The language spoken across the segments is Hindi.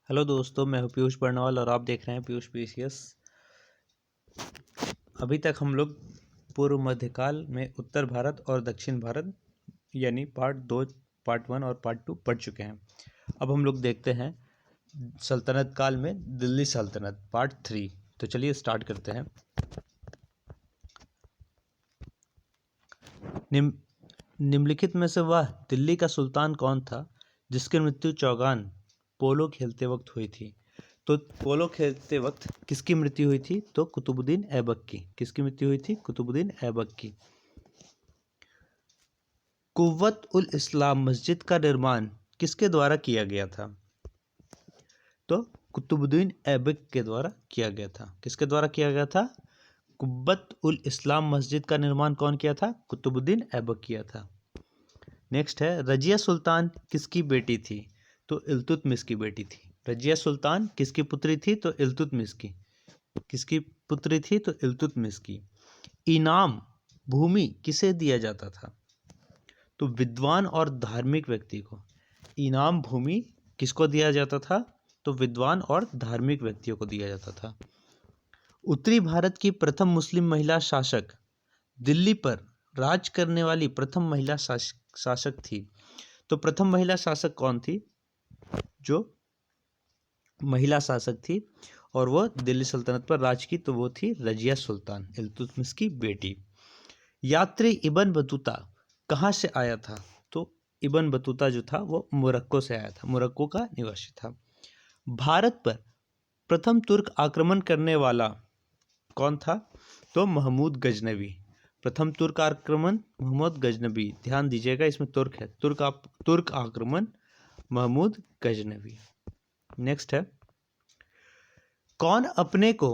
हेलो दोस्तों, मैं हूं पीयूष बर्नवाल और आप देख रहे हैं पीयूष पीसीएस। अभी तक हम लोग पूर्व मध्यकाल में उत्तर भारत और दक्षिण भारत यानी पार्ट 2, पार्ट 1 और पार्ट 2 पढ़ चुके हैं। अब हम लोग देखते हैं सल्तनत काल में दिल्ली सल्तनत पार्ट 3। तो चलिए स्टार्ट करते हैं। निम्नलिखित में से वह दिल्ली का सुल्तान कौन था जिसकी मृत्यु चौगान पोलो खेलते वक्त हुई थी? तो पोलो खेलते वक्त किसकी मृत्यु हुई थी? तो कुतुबुद्दीन ऐबक की। किसकी मृत्यु हुई थी? कुतुबुद्दीन ऐबक की। कुव्वत उल इस्लाम मस्जिद का निर्माण किसके द्वारा किया गया था? तो कुतुबुद्दीन ऐबक के द्वारा किया गया था। किसके द्वारा किया गया था? कुव्वत उल इस्लाम मस्जिद का निर्माण कौन किया था? कुतुबुद्दीन ऐबक किया था। नेक्स्ट है, रजिया सुल्तान किसकी बेटी थी? तो इल्तुतमिश की बेटी थी। रजिया सुल्तान किसकी पुत्री थी? तो इल्तुतमिश की। किसकी पुत्री थी? तो इल्तुतमिश की। इनाम भूमि किसे दिया जाता था? तो विद्वान और धार्मिक व्यक्ति को। इनाम भूमि किसको दिया जाता था? तो विद्वान और धार्मिक व्यक्तियों को दिया जाता था। उत्तरी भारत की प्रथम मुस्लिम महिला शासक, दिल्ली पर राज करने वाली प्रथम महिला शासक थी। तो प्रथम महिला शासक कौन थी? जो महिला शासक थी और वो दिल्ली सल्तनत पर राज की, तो वो थी रजिया सुल्तान, इल्तुतमिश की बेटी। यात्री इब्न बतूता कहाँ से आया था? तो इब्न बतूता जो था वो मोरक्को से आया था, मोरक्को का निवासी था। भारत पर प्रथम तुर्क आक्रमण करने वाला कौन था? तो महमूद गजनवी। प्रथम तुर्क आक्रमण महमूद गजनवी। ध्यान दीजिएगा, इसमें तुर्क है। तुर्क आक्रमण महमूद गजनवी। नेक्स्ट है, कौन अपने को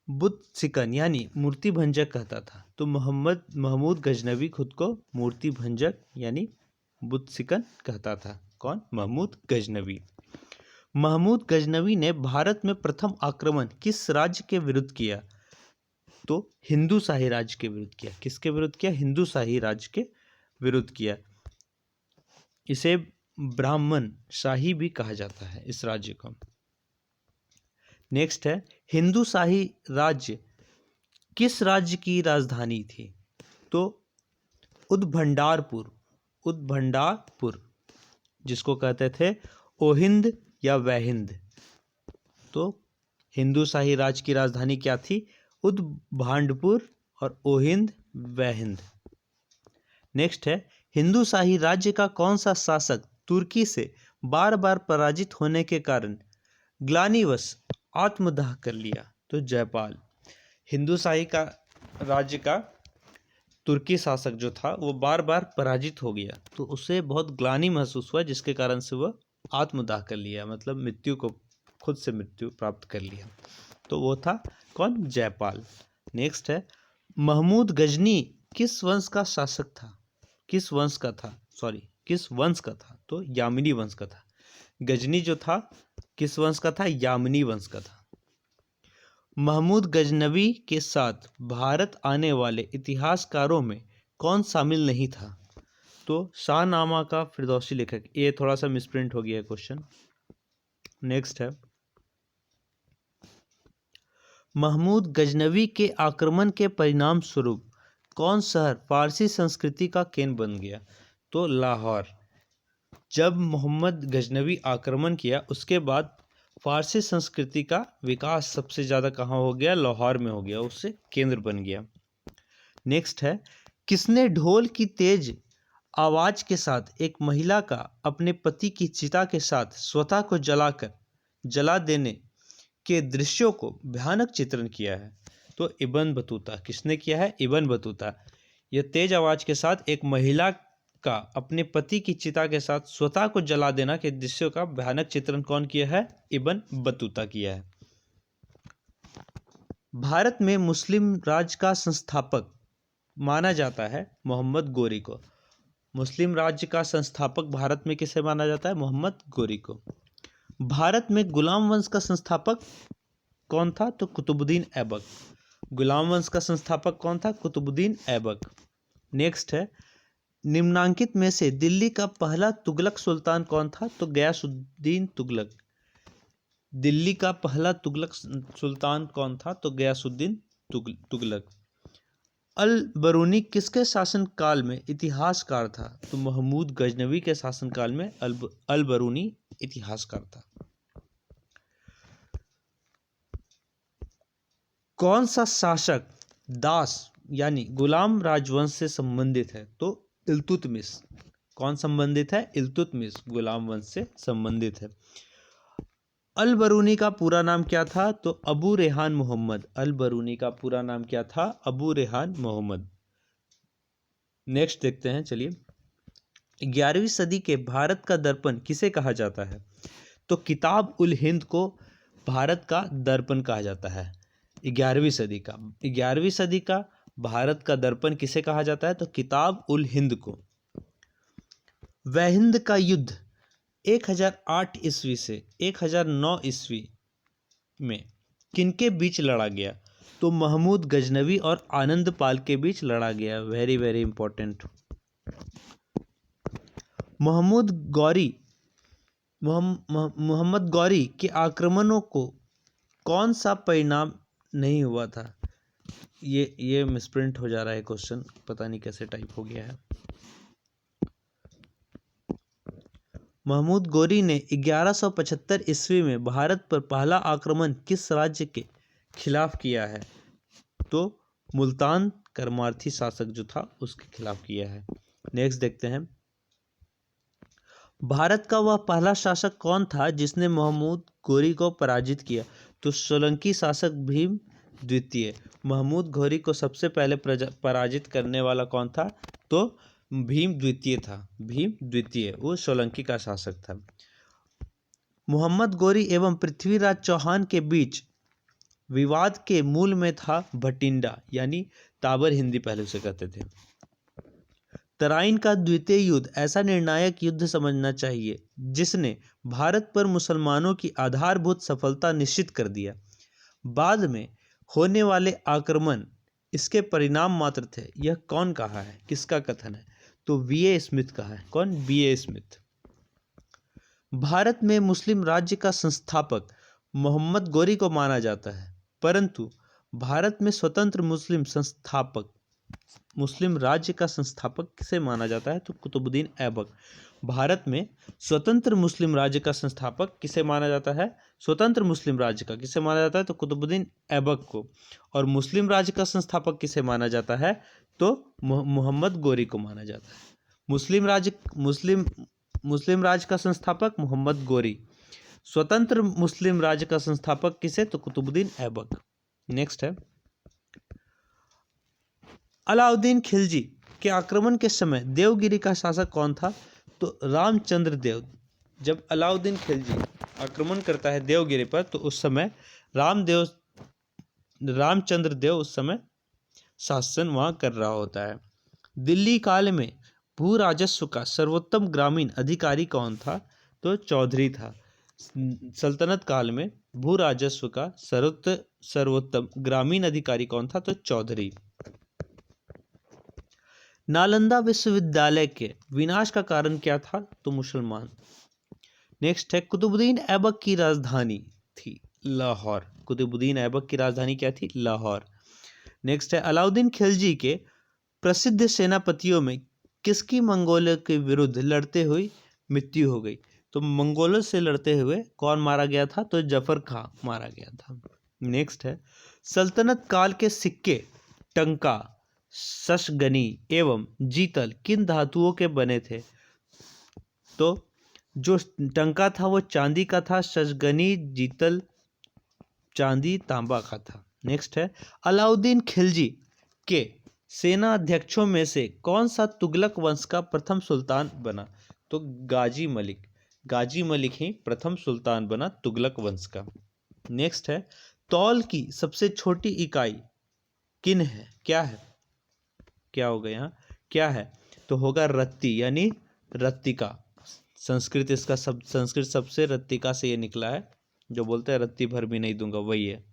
बुद्ध सिकन यानी मूर्ति भंजक कहता था? तो महमूद गजनवी खुद को मूर्ति भंजक यानी बुद्ध सिकन कहता था। कौन? महमूद गजनवी। महमूद गजनवी ने भारत में प्रथम आक्रमण किस राज्य के विरुद्ध किया? तो हिंदू शाही राज्य के विरुद्ध किया। किसके विरुद्ध किया? हिंदू शाही राज्य के विरुद्ध किया। इसे ब्राह्मण शाही भी कहा जाता है, इस राज्य को। नेक्स्ट है, हिंदू शाही राज्य किस राज्य की राजधानी थी? तो उद्भंडारपुर। उद्भंडारपुर जिसको कहते थे ओहिंद या वहिंद। तो हिंदू शाही राज्य की राजधानी क्या थी? उद्भांडपुर और ओहिंद वहिंद। नेक्स्ट है, हिंदू शाही राज्य का कौन सा शासक तुर्की से बार बार पराजित होने के कारण ग्लानिवश आत्मदाह कर लिया? तो जयपाल। हिंदू शाही का राज्य का तुर्की शासक जो था वो बार बार पराजित हो गया, तो उसे बहुत ग्लानि महसूस हुआ, जिसके कारण से वह आत्मदाह कर लिया, मतलब खुद से मृत्यु प्राप्त कर लिया। तो वो था कौन? जयपाल। नेक्स्ट है, महमूद गजनी किस वंश का शासक था? किस वंश का था? किस वंश का था? तो यामिनी वंश का था। गजनी जो था किस वंश का था? यामिनी वंश का था। महमूद गजनवी के साथ भारत आने वाले इतिहासकारों में कौन शामिल नहीं था? तो शाहनामा का फिरदौसी लेखक। ये थोड़ा सा मिसप्रिंट हो गया क्वेश्चन। नेक्स्ट है, महमूद गजनवी के आक्रमण के परिणाम स्वरूप कौन शहर फारसी संस्कृति का केंद्र बन गया? तो लाहौर। जब मोहम्मद गजनवी आक्रमण किया उसके बाद फारसी संस्कृति का विकास सबसे ज़्यादा कहाँ हो गया? लाहौर में हो गया, उससे केंद्र बन गया। नेक्स्ट है, किसने ढोल की तेज आवाज के साथ एक महिला का अपने पति की चिता के साथ स्वतः को जला देने के दृश्यों को भयानक चित्रण किया है? तो इब्न बतूता। किसने किया है? Ibn Battuta. यह तेज आवाज के साथ एक महिला का अपने पति की चिता के साथ स्वतः को जला देना के दृश्यों का भयानक चित्रण कौन किया है? इब्न बतूता किया है। भारत में मुस्लिम राज का संस्थापक माना जाता है मोहम्मद गोरी को। मुस्लिम राज्य का संस्थापक भारत में किसे माना जाता है? मोहम्मद गोरी को। भारत में गुलाम वंश का संस्थापक कौन था? तो कुतुबुद्दीन ऐबक। गुलाम वंश का संस्थापक कौन था? कुतुबुद्दीन ऐबक। नेक्स्ट है, निम्नांकित में से दिल्ली का पहला तुगलक सुल्तान कौन था? तो गयासुद्दीन तुगलक। दिल्ली का पहला तुगलक सुल्तान कौन था? तो गयासुद्दीन तुगलक। अल बरूनी किसके शासनकाल में इतिहासकार था? तो महमूद गजनवी के शासनकाल में अल बरूनी इतिहासकार था। कौन सा शासक दास यानी गुलाम राजवंश से संबंधित है? तो इल्तुतमिश। कौन संबंधित है? इल्तुतमिश गुलाम वंश से संबंधित है। अल बरूनी का पूरा नाम क्या था? तो अबू रेहान मोहम्मद। अल बरूनी का पूरा नाम क्या था? अबू रेहान मोहम्मद। नेक्स्ट देखते हैं, चलिए। 11वीं सदी के भारत का दर्पण किसे कहा जाता है? तो किताब उल हिंद को भारत का दर्पण कहा जाता है। 11वीं सदी का भारत का दर्पण किसे कहा जाता है? तो किताब उल हिंद को। वहिंद का युद्ध 1008 ईस्वी से 1009 ईस्वी में किनके बीच लड़ा गया? तो महमूद गजनवी और आनंद पाल के बीच लड़ा गया। Very very important. Mohammad Ghori के आक्रमणों को कौन सा परिणाम नहीं हुआ था? ये मिसप्रिंट हो जा रहा है क्वेश्चन, पता नहीं कैसे टाइप हो गया है। महमूद गौरी ने 1175 ईस्वी में भारत पर पहला आक्रमण किस राज्य के खिलाफ किया है? तो मुल्तान करमार्थी शासक जो था उसके खिलाफ किया है। नेक्स्ट देखते हैं, भारत का वह पहला शासक कौन था जिसने महमूद गौरी को पराजित किया? तो सोलंकी शासक भीम द्वितीय। महमूद गौरी को सबसे पहले पराजित करने वाला कौन था? तो भीम द्वितीय था। भीम द्वितीय वो सोलंकी का शासक था। मोहम्मद गौरी एवं पृथ्वीराज चौहान के बीच विवाद के मूल में था भटिंडा, यानी ताबर हिंदी पहले उसे कहते थे। तराइन का द्वितीय युद्ध ऐसा निर्णायक युद्ध समझना चाहिए जिसने भारत पर मुसलमानों की आधारभूत सफलता निश्चित कर दिया। बाद में होने वाले आक्रमण इसके परिणाम मात्र थे। यह कौन कहा है? किसका कथन है? तो बीए स्मिथ का है। कौन? BA Smith. भारत में मुस्लिम राज्य का संस्थापक मोहम्मद गौरी को माना जाता है, परंतु भारत में स्वतंत्र मुस्लिम राज्य का संस्थापक किसे माना जाता है? तो कुतुबुद्दीन ऐबक। भारत में स्वतंत्र मुस्लिम राज्य का संस्थापक किसे माना जाता है? स्वतंत्र मुस्लिम राज्य का किसे माना जाता है? तो कुतुबुद्दीन ऐबक को। और मुस्लिम राज्य का संस्थापक किसे माना जाता है? तो मोहम्मद गौरी को माना जाता है। मुस्लिम राज्य का संस्थापक मोहम्मद गौरी। स्वतंत्र मुस्लिम राज्य का संस्थापक किसे? तो कुतुबुद्दीन ऐबक। नेक्स्ट है, अलाउद्दीन खिलजी के आक्रमण के समय देवगिरी का शासक कौन था? तो रामचंद्र देव। जब अलाउद्दीन खिलजी आक्रमण करता है देवगिरी पर तो उस समय रामचंद्र देव उस समय शासन वहां कर रहा होता है। दिल्ली काल में भू राजस्व का सर्वोत्तम ग्रामीण अधिकारी कौन था? तो चौधरी था। सल्तनत काल में भू राजस्व का सर्वोत्तम ग्रामीण अधिकारी कौन था? तो चौधरी। नालंदा विश्वविद्यालय के विनाश का कारण क्या था? तो मुसलमान। नेक्स्ट है, कुतुबुद्दीन ऐबक की राजधानी थी लाहौर। कुतुबुद्दीन ऐबक की राजधानी क्या थी? लाहौर। नेक्स्ट है, अलाउद्दीन खिलजी के प्रसिद्ध सेनापतियों में किसकी मंगोलों के विरुद्ध लड़ते हुए मृत्यु हो गई? तो मंगोलों से लड़ते हुए कौन मारा गया था? तो जफर खां मारा गया था। नेक्स्ट है, सल्तनत काल के सिक्के टंका, शशगनी एवं जीतल किन धातुओं के बने थे? तो जो टंका था वो चांदी का था, शशगनी जीतल चांदी तांबा का था। नेक्स्ट है, अलाउद्दीन खिलजी के सेना अध्यक्षों में से कौन सा तुगलक वंश का प्रथम सुल्तान बना? तो गाजी मलिक ही प्रथम सुल्तान बना तुगलक वंश का। नेक्स्ट है, तौल की सबसे छोटी इकाई किन है? क्या है? क्या होगा यहाँ? क्या है? तो होगा रत्ती, यानी रत्तिका। संस्कृत सबसे रत्तिका से ये निकला है, जो बोलते हैं रत्ती भर भी नहीं दूंगा, वही है।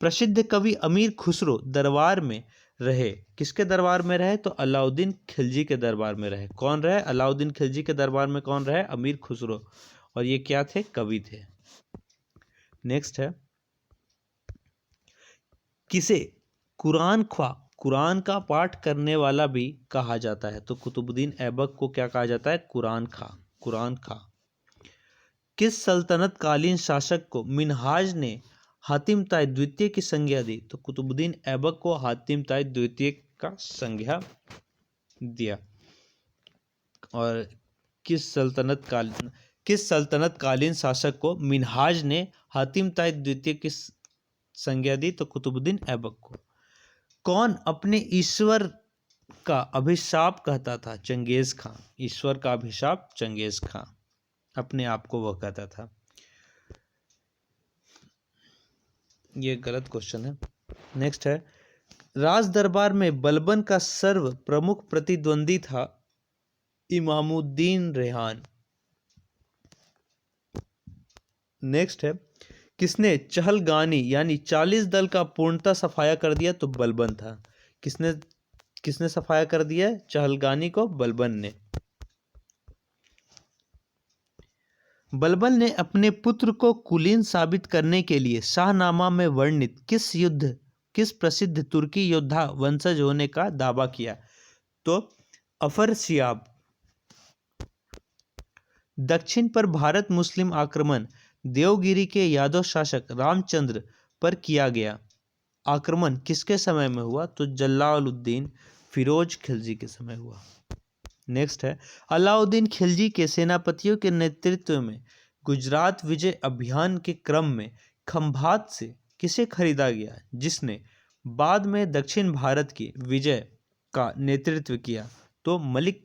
प्रसिद्ध कवि अमीर खुसरो दरबार में रहे, किसके दरबार में रहे? तो अलाउद्दीन खिलजी के दरबार में रहे। कौन रहे? अलाउद्दीन खिलजी के दरबार में कौन रहे? अमीर खुसरो। और ये क्या थे? कवि थे। नेक्स्ट है, किसे कुरान का पाठ करने वाला भी कहा जाता है? तो कुतुबुद्दीन ऐबक को क्या कहा जाता है? कुरान खा। किस सल्तनत कालीन शासक को मिन्हाज ने हातिम ताई द्वितीय की संज्ञा दी? तो कुतुबुद्दीन ऐबक को हातिम ताई द्वितीय का संज्ञा दिया। और किस सल्तनत कालीन शासक को मिन्हाज ने हातिम ताई द्वितीय की संज्ञा दी? तो कुतुबुद्दीन ऐबक को। कौन अपने ईश्वर का अभिशाप कहता था? चंगेज खां। ईश्वर का अभिशाप चंगेज खां, अपने आप को वह कहता था। ये गलत क्वेश्चन है। नेक्स्ट है, राज दरबार में बलबन का सर्व प्रमुख प्रतिद्वंदी था इमामुद्दीन रेहान। नेक्स्ट है, किसने चहलगानी यानी 40 दल का पूर्णतः सफाया कर दिया? तो बलबन था। किसने सफाया कर दिया चहलगानी को? बलबन ने। बलबन ने अपने पुत्र को कुलीन साबित करने के लिए शाहनामा में वर्णित किस प्रसिद्ध तुर्की योद्धा वंशज होने का दावा किया? तो अफरसियाब। दक्षिण पर भारत मुस्लिम आक्रमण देवगिरी के यादव शासक रामचंद्र पर किया गया आक्रमण किसके समय में हुआ? तो जलालुद्दीन फिरोज खिलजी के समय हुआ। नेक्स्ट है, अलाउद्दीन खिलजी के सेनापतियों के नेतृत्व में गुजरात विजय अभियान के क्रम में खंभात से किसे खरीदा गया, जिसने बाद में दक्षिण भारत की विजय का नेतृत्व किया? तो मलिक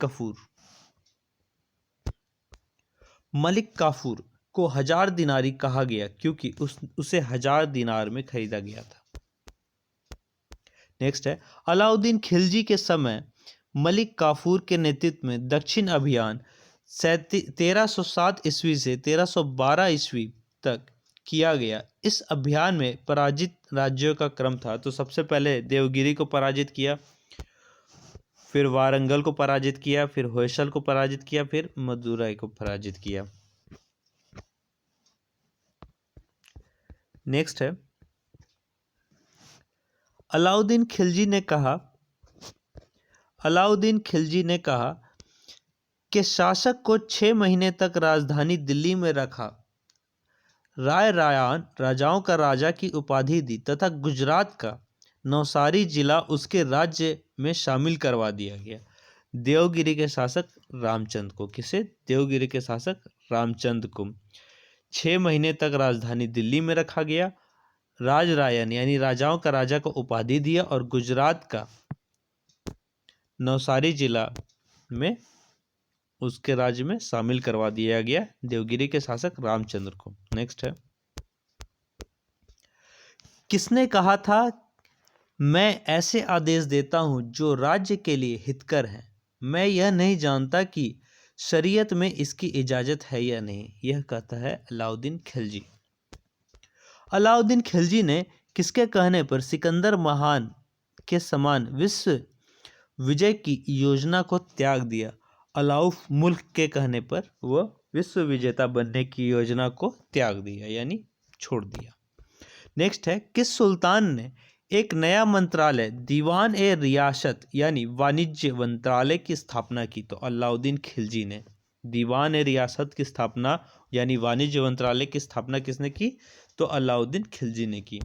काफूर को 1000 दिनारी कहा गया क्योंकि उसे 1000 दिनार में खरीदा गया था। नेक्स्ट है, अलाउद्दीन खिलजी के समय मलिक काफूर के नेतृत्व में दक्षिण अभियान 1307 ईस्वी से 1312 ईस्वी तक किया गया। इस अभियान में पराजित राज्यों का क्रम था। तो सबसे पहले देवगिरी को पराजित किया, फिर वारंगल को पराजित किया, फिर होयसल को पराजित किया, फिर मदुराई को पराजित किया। नेक्स्ट है, अलाउद्दीन खिलजी ने कहा कि शासक को 6 महीने तक राजधानी दिल्ली में रखा, रायरान राजाओं का राजा की उपाधि दी तथा गुजरात का नवसारी जिला उसके राज्य में शामिल करवा दिया गया। देवगिरी के शासक रामचंद्र को। किसे? देवगिरी के शासक रामचंद्र को 6 महीने तक राजधानी दिल्ली में रखा गया, राजरायन यानी राजाओं का राजा को उपाधि दिया और गुजरात का नवसारी जिला में उसके राज्य में शामिल करवा दिया गया देवगिरी के शासक रामचंद्र को। नेक्स्ट है, किसने कहा था मैं ऐसे आदेश देता हूं जो राज्य के लिए हितकर हैं, मैं यह नहीं जानता कि शरीयत में इसकी इजाजत है या नहीं? यह कहता है अलाउद्दीन खिलजी। अलाउद्दीन खिलजी ने किसके कहने पर सिकंदर महान के समान विश्व विजय की योजना को त्याग दिया? अलाउफ मुल्क के कहने पर वह विश्व विजेता बनने की योजना को त्याग दिया यानी छोड़ दिया। नेक्स्ट है, किस सुल्तान ने एक नया मंत्रालय दीवान ए रियासत यानी वाणिज्य मंत्रालय की स्थापना की? तो अलाउद्दीन खिलजी ने। दीवान ए रियासत की स्थापना यानी वाणिज्य मंत्रालय की स्थापना किसने की? तो अलाउद्दीन खिलजी ने की।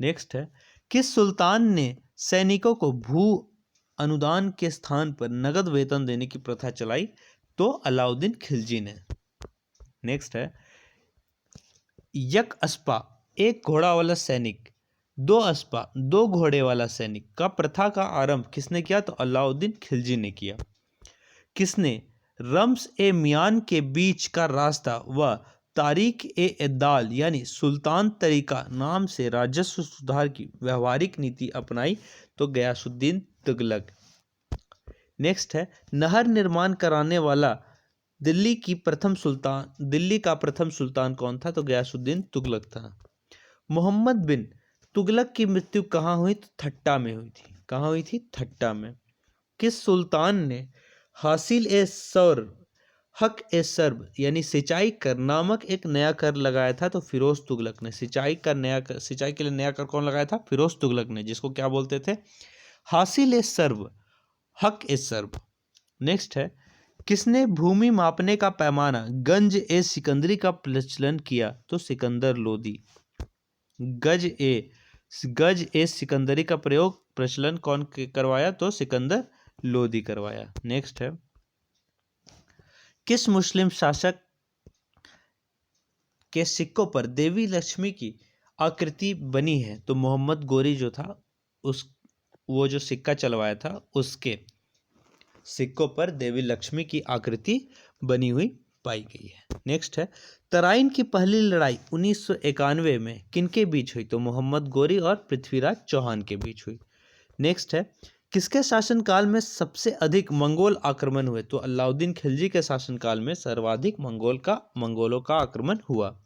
नेक्स्ट है, किस सुल्तान ने सैनिकों को भू अनुदान के स्थान पर नगद वेतन देने की प्रथा चलाई? तो अलाउद्दीन खिलजी ने। नेक्स्ट है, यक अस्पा एक घोड़ा वाला सैनिक, 2 अस्पा 2 घोड़े वाला सैनिक का प्रथा का आरंभ किसने किया? तो अलाउद्दीन खिलजी ने किया। किसने रम्स ए मियान के बीच का रास्ता व तारीख ए इद्दाल यानी सुल्तान तरीका नाम से राजस्व सुधार की व्यवहारिक नीति अपनाई? तो गयासुद्दीन तुगलक। नेक्स्ट है, नहर निर्माण कराने वाला दिल्ली का प्रथम सुल्तान कौन था? तो गयासुद्दीन तुगलक था। मोहम्मद बिन तुगलक की मृत्यु कहाँ हुई? तो ठट्टा में हुई थी। कहाँ हुई थी? ठट्टा में। किस सुल्तान ने हक ए सर्ब यानी सिंचाई कर नामक एक नया कर लगाया था तो फिरोज तुगलक ने। सिंचाई के लिए नया कर कौन लगाया था? फिरोज तुगलक ने, जिसको क्या बोलते थे? हासिल ए सर्ब, हक ए सर्ब। नेक्स्ट है, किसने भूमि मापने का पैमाना गंज ए सिकंदरी का प्रचलन किया? तो सिकंदर लोदी। गज ए सिकंदरी का प्रचलन कौन करवाया? तो सिकंदर लोदी करवाया। नेक्स्ट है, किस मुस्लिम शासक के सिक्कों पर देवी लक्ष्मी की आकृति बनी है? तो मोहम्मद गोरी जो था वो जो सिक्का चलवाया था उसके सिक्कों पर देवी लक्ष्मी की आकृति बनी हुई पाई गई है। नेक्स्ट है, तराइन की पहली लड़ाई 1991 में किनके बीच हुई? तो मोहम्मद गोरी और पृथ्वीराज चौहान के बीच हुई। नेक्स्ट है, किसके शासनकाल में सबसे अधिक मंगोल आक्रमण हुए? तो अलाउद्दीन खिलजी के शासनकाल में सर्वाधिक मंगोलों का आक्रमण हुआ।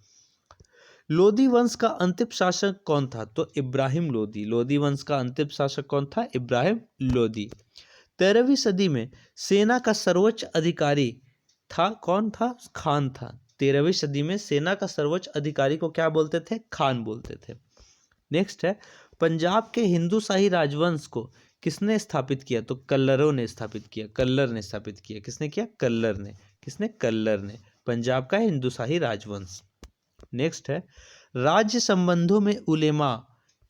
लोदी वंश का अंतिम शासक कौन था? तो इब्राहिम लोदी। लोदी वंश का अंतिम शासक कौन था? इब्राहिम लोदी। 13वीं सदी में सेना का सर्वोच्च अधिकारी था कौन था? खान था। 13वीं सदी में सेना का सर्वोच्च अधिकारी को क्या बोलते थे? खान बोलते थे। नेक्स्ट है, पंजाब के हिंदू शाही राजवंश को किसने स्थापित किया? तो कल्लरों ने स्थापित किया। कल्लर ने स्थापित किया। किसने किया? कल्लर ने। किसने? कल्लर ने। पंजाब का हिंदू शाही राजवंश। नेक्स्ट है, राज्य संबंधों में उलेमा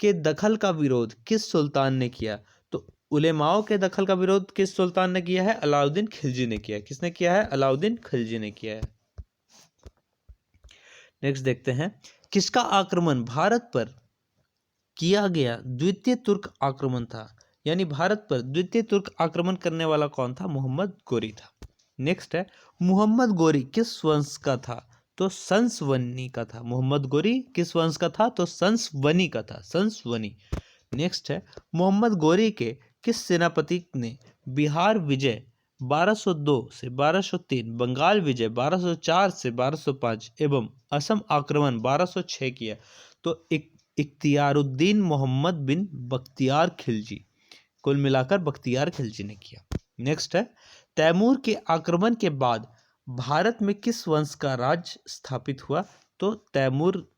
के दखल का विरोध किस सुल्तान ने किया? तो उलेमाओं के दखल का विरोध किस सुल्तान ने किया है? अलाउद्दीन खिलजी ने किया है। किसने किया है? अलाउद्दीन खिलजी ने किया है। नेक्स्ट देखते हैं, किसका आक्रमण भारत पर किया गया द्वितीय तुर्क आक्रमण था? यानी भारत पर द्वितीय तुर्क आक्रमण करने वाला कौन था? मोहम्मद गोरी था। नेक्स्ट है, मोहम्मद गोरी किस वंश का था? तो संसवनी का था। मोहम्मद गोरी किस वंश का था? तो संसवनी का था। संसवनी। नेक्स्ट है, मोहम्मद गोरी के किस सेनापति ने बिहार विजय 1202 से 1203, बंगाल विजय 1204 से 1205 एवं असम आक्रमण 1206 किया? तो इख्तियारुद्दीन मोहम्मद बिन बख्तियार खिलजी। कुल मिलाकर बख्तियार खिलजी ने किया। नेक्स्ट है, तैमूर के आक्रमण के बाद भारत में किस वंश का राज स्थापित हुआ? तो तैमूर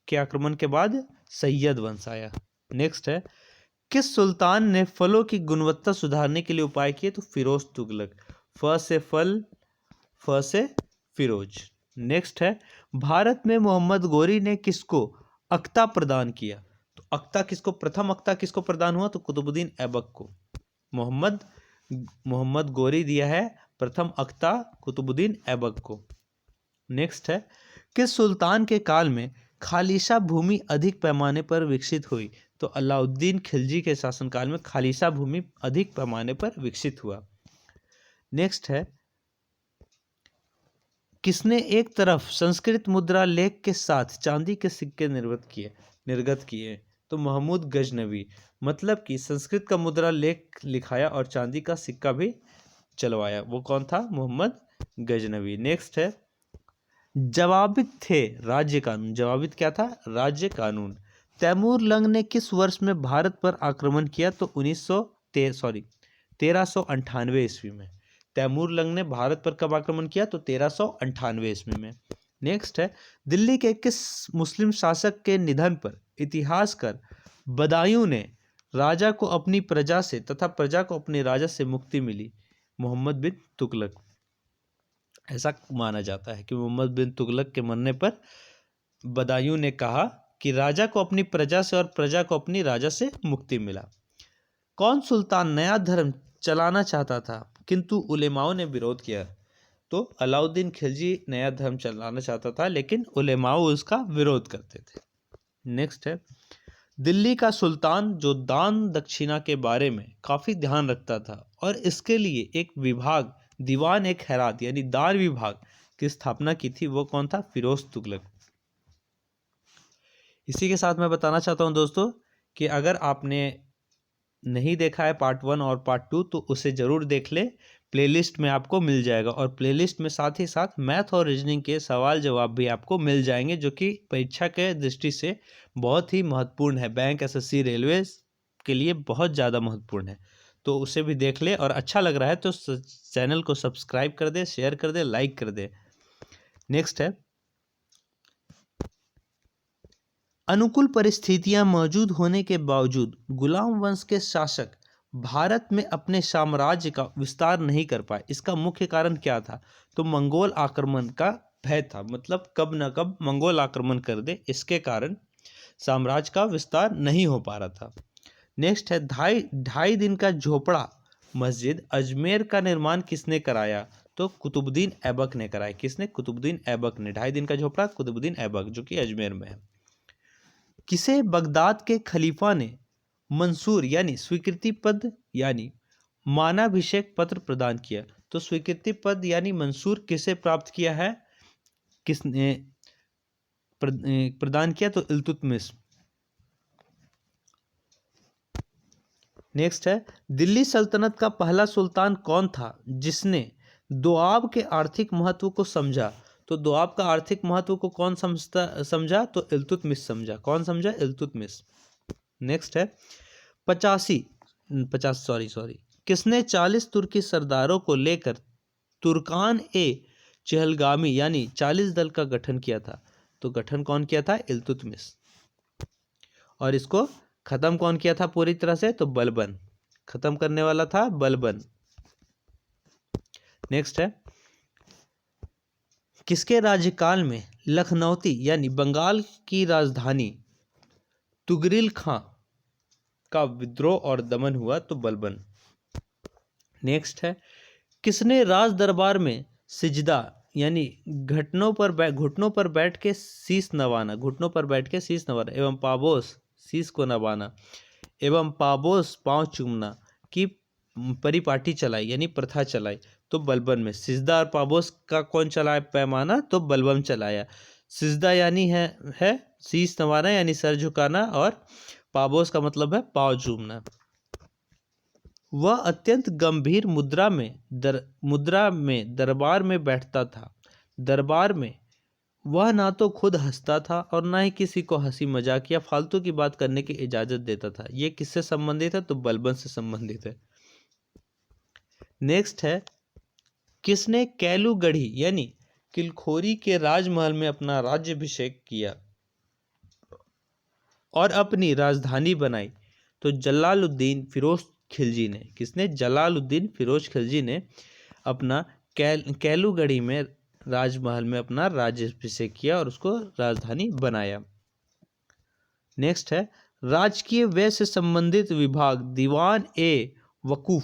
के आक्रमण के बाद सैयद वंश आया। नेक्स्ट है, किस सुल्तान ने फलों की गुणवत्ता सुधारने के लिए उपाय किए? तो फिरोज तुगलक। फ से फल, फ से फिरोज। नेक्स्ट है, भारत में मोहम्मद गोरी ने किसको अख्ता प्रदान किया? तो अख्ता किसको, प्रथम अख्ता किसको प्रदान हुआ? तो कुतुबुद्दीन ऐबक को। मोहम्मद गोरी दिया है प्रथम अख्ता कुतुबुद्दीन ऐबक को। नेक्स्ट है, किस सुल्तान के काल में खालिशा भूमि अधिक पैमाने पर विकसित हुई? तो अलाउद्दीन खिलजी के शासनकाल में खालिशा भूमि अधिक पैमाने पर विकसित हुआ। नेक्स्ट है, किसने एक तरफ संस्कृत मुद्रा लेख के साथ चांदी के सिक्के निर्गत किए? तो महमूद गजनवी। मतलब कि संस्कृत का मुद्रा लेख लिखाया और चांदी का सिक्का भी चलवाया। वो कौन था? मोहम्मद गजनवी। नेक्स्ट है, जवाबित थे राज्य कानून। जवाबित क्या था? राज्य कानून। तैमूर लंग ने किस वर्ष में भारत पर आक्रमण किया? तो 1398 ईस्वी में। तैमूर लंग ने भारत पर कब आक्रमण किया? तो 1398 ईस्वी में। नेक्स्ट है, दिल्ली के किस मुस्लिम शासक के निधन पर इतिहासकार बदायूं ने राजा को अपनी प्रजा से तथा प्रजा को अपने राजा से मुक्ति मिली? मोहम्मद बिन तुगलक। ऐसा माना जाता है कि मोहम्मद बिन तुगलक के मरने पर बदायूं ने कहा कि राजा को अपनी प्रजा से और प्रजा को अपनी राजा से मुक्ति मिला। कौन सुल्तान नया धर्म चलाना चाहता था किंतु उलेमाओं ने विरोध किया? तो अलाउद्दीन खिलजी नया धर्म चलाना चाहता था लेकिन उलेमाओं उसका विरोध करते थे। नेक्स्ट है, दिल्ली का सुल्तान जो दान दक्षिणा के बारे में काफी ध्यान रखता था और इसके लिए एक विभाग दीवान ए खैरात यानी दान विभाग की स्थापना की थी, वो कौन था? फिरोज तुगलक। इसी के साथ मैं बताना चाहता हूं दोस्तों कि अगर आपने नहीं देखा है पार्ट 1 और पार्ट 2 तो उसे जरूर देख ले। प्लेलिस्ट में आपको मिल जाएगा और प्लेलिस्ट में साथ ही साथ मैथ और रीजनिंग के सवाल जवाब भी आपको मिल जाएंगे जो कि परीक्षा के दृष्टि से बहुत ही महत्वपूर्ण है। बैंक, एसएससी, रेलवे के लिए बहुत ज़्यादा महत्वपूर्ण है। तो उसे भी देख ले, और अच्छा लग रहा है तो चैनल को सब्सक्राइब कर दे, शेयर कर दे, लाइक कर दे। नेक्स्ट है, अनुकूल परिस्थितियां मौजूद होने के बावजूद गुलाम वंश के शासक भारत में अपने साम्राज्य का विस्तार नहीं कर पाए। इसका मुख्य कारण क्या था? तो मंगोल आक्रमण का भय था, मतलब कब न कब मंगोल आक्रमण कर दे, इसके कारण साम्राज्य का विस्तार नहीं हो पा रहा था। नेक्स्ट है, ढाई दिन का झोपड़ा मस्जिद अजमेर का निर्माण किसने कराया? तो कुतुबुद्दीन ऐबक ने कराया। किसने? कुतुबुद्दीन ऐबक ने। 2.5 दिन का झोपड़ा कुतुबुद्दीन ऐबक, जो कि अजमेर में है। किसे बगदाद के खलीफा ने मंसूर यानी स्वीकृति पद यानी मानाभिषेक पत्र प्रदान किया? तो स्वीकृति पद यानी मंसूर किसे प्राप्त किया है? किसने प्रदान किया? तो इल्तुतमिश। नेक्स्ट है, दिल्ली सल्तनत का पहला सुल्तान कौन था जिसने दोआब के आर्थिक महत्व को समझा? तो दोआब का आर्थिक महत्व को कौन समझा? तो इल्तुतमिश समझा। कौन समझा? इल्तुतमिश। नेक्स्ट है, 50 किसने 40 तुर्की सरदारों को लेकर तुर्कान ए चहलगामी यानी 40 दल का गठन किया था? तो गठन कौन किया था? इल्तुतमिश। और इसको खत्म कौन किया था पूरी तरह से? तो बलबन। खत्म करने वाला था बलबन। नेक्स्ट है, किसके राज्यकाल में लखनौती यानी बंगाल की राजधानी तुगरिल खां का विद्रोह और दमन हुआ? तो बलबन। नेक्स्ट है, किसने राज दरबार में सिजदा यानी घुटनों पर बैठ के शीश नवाना, एवं पाबोस शीश को नवाना, एवं पाबोस पांव चूमना की परिपाटी चलाई यानी प्रथा चलाई? तो बलबन में। सिजदा और पाबोस का कौन चलाया पैमाना? तो बलबन चलाया। सिजदा यानी है शीश नवाना यानी सर झुकाना, और पाबोस का मतलब है पांव चूमना। वह अत्यंत गंभीर मुद्रा में दरबार में बैठता था। दरबार में वह ना तो खुद हंसता था और ना ही किसी को हंसी मजाक या फालतू की बात करने की इजाजत देता था। यह किससे संबंधित है? तो बलबन से संबंधित है। नेक्स्ट है, किसने कैलूगढ़ी यानी किलखोरी के राजमहल में अपना राज्याभिषेक किया और अपनी राजधानी बनाई? तो जलालुद्दीन फिरोज खिलजी ने। किसने? जलालुद्दीन फिरोज खिलजी ने अपना कैलूगढ़ी में राजमहल में अपना राज्याभिषेक किया और उसको राजधानी बनाया। नेक्स्ट है, राजकीय व्यय से संबंधित विभाग दीवान ए वकूफ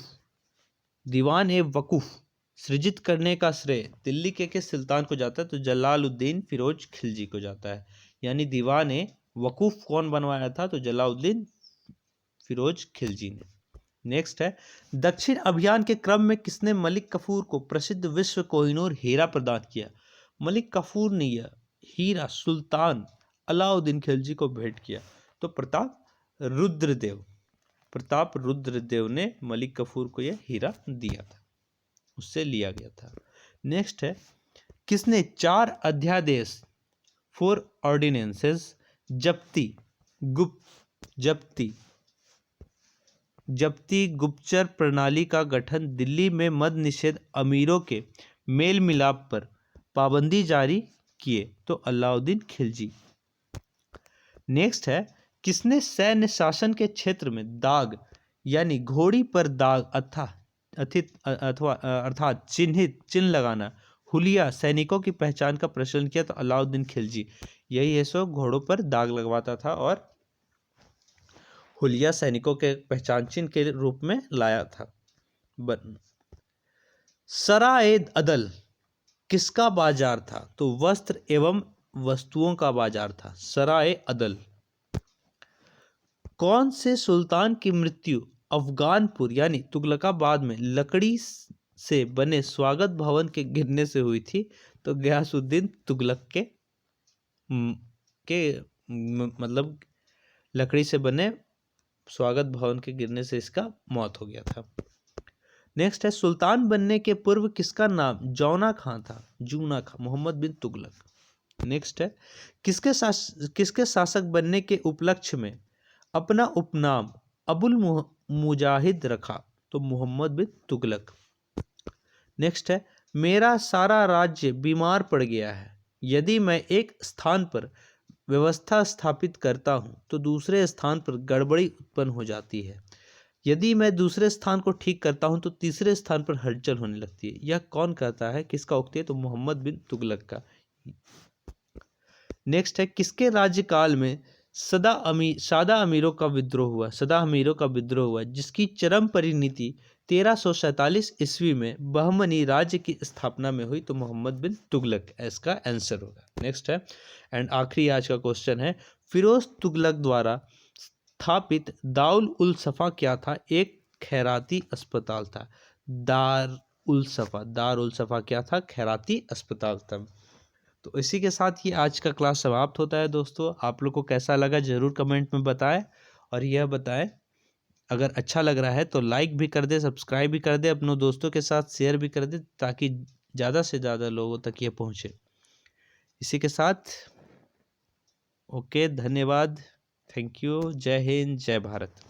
सृजित करने का श्रेय दिल्ली के किस सुल्तान को जाता है? तो जलालुद्दीन फिरोज खिलजी को जाता है। यानी दीवान ए वकूफ कौन बनवाया था? तो जलालुद्दीन फिरोज खिलजी ने। नेक्स्ट है, दक्षिण अभियान के क्रम में किसने मलिक कफूर को प्रसिद्ध विश्व कोहिनूर हीरा प्रदान किया? मलिक कफूर ने यह हीरा सुल्तान अलाउद्दीन खिलजी को भेंट किया। तो प्रताप रुद्रदेव ने मलिक कफूर को यह हीरा दिया था, उससे लिया गया था। नेक्स्ट है, किसने 4 अध्यादेश 4 ऑर्डिनेंसेस जब्ती गुप्तचर प्रणाली का गठन, दिल्ली में मद निषेध, अमीरों के मेल मिलाप पर पाबंदी जारी किए? तो अलाउद्दीन खिलजी। नेक्स्ट है, किसने सैन्य शासन के क्षेत्र में दाग यानी घोड़ी पर दाग अर्थात चिन्ह लगाना, हुलिया सैनिकों की पहचान का प्रचलन किया? तो अलाउद्दीन खिलजी। यही है सो घोड़ों पर दाग लगवाता था और हुलिया सैनिकों के पहचान चिन्ह के रूप में लाया था। सराय अदल किसका बाजार था? तो वस्त्र एवं वस्तुओं का बाजार था सराय अदल। कौन से सुल्तान की मृत्यु अफगानपुर यानी तुगलकाबाद में लकड़ी से बने स्वागत भवन के गिरने से हुई थी? तो गयासुद्दीन तुगलक के मतलब लकड़ी से बने स्वागत भवन के गिरने से इसका मौत हो गया था। नेक्स्ट है, सुल्तान बनने के पूर्व किसका नाम जौना खां था? जूना खां, मोहम्मद बिन तुगलक। नेक्स्ट है, किसके शासक बनने के उपलक्ष्य में अपना उपनाम अबुल मुजाहिद रखा? तो मोहम्मद बिन तुगलक। नेक्स्ट है, मेरा सारा राज्य बीमार पड़ गया है, यदि मैं एक स्थान पर व्यवस्था स्थापित करता हूं तो दूसरे स्थान पर गड़बड़ी उत्पन्न हो जाती है, यदि मैं दूसरे स्थान को ठीक करता हूं तो तीसरे स्थान पर हलचल होने लगती है। यह कौन कहता है, किसका उक्ति है, तो मोहम्मद बिन तुगलक का। नेक्स्ट है, किसके राज्यकाल में सादा अमीरों का विद्रोह हुआ, सदा अमीरों का विद्रोह हुआ, जिसकी चरम परिणति 1347 ईस्वी में बहमनी राज्य की स्थापना में हुई, तो मोहम्मद बिन तुगलक इसका आंसर होगा। नेक्स्ट है, एंड आखिरी आज का क्वेश्चन है, फिरोज तुगलक द्वारा स्थापित दारुल उल सफा क्या था, एक खैराती अस्पताल था। दारुल सफा क्या था, खैराती अस्पताल था। तो इसी के साथ ही आज का क्लास समाप्त होता है दोस्तों। आप लोग को कैसा लगा ज़रूर कमेंट में बताएं, और यह बताएं अगर अच्छा लग रहा है तो लाइक भी कर दे, सब्सक्राइब भी कर दे, अपनों दोस्तों के साथ शेयर भी कर दे, ताकि ज़्यादा से ज़्यादा लोगों तक ये पहुँचे। इसी के साथ ओके, धन्यवाद, थैंक यू, जय हिंद, जय भारत।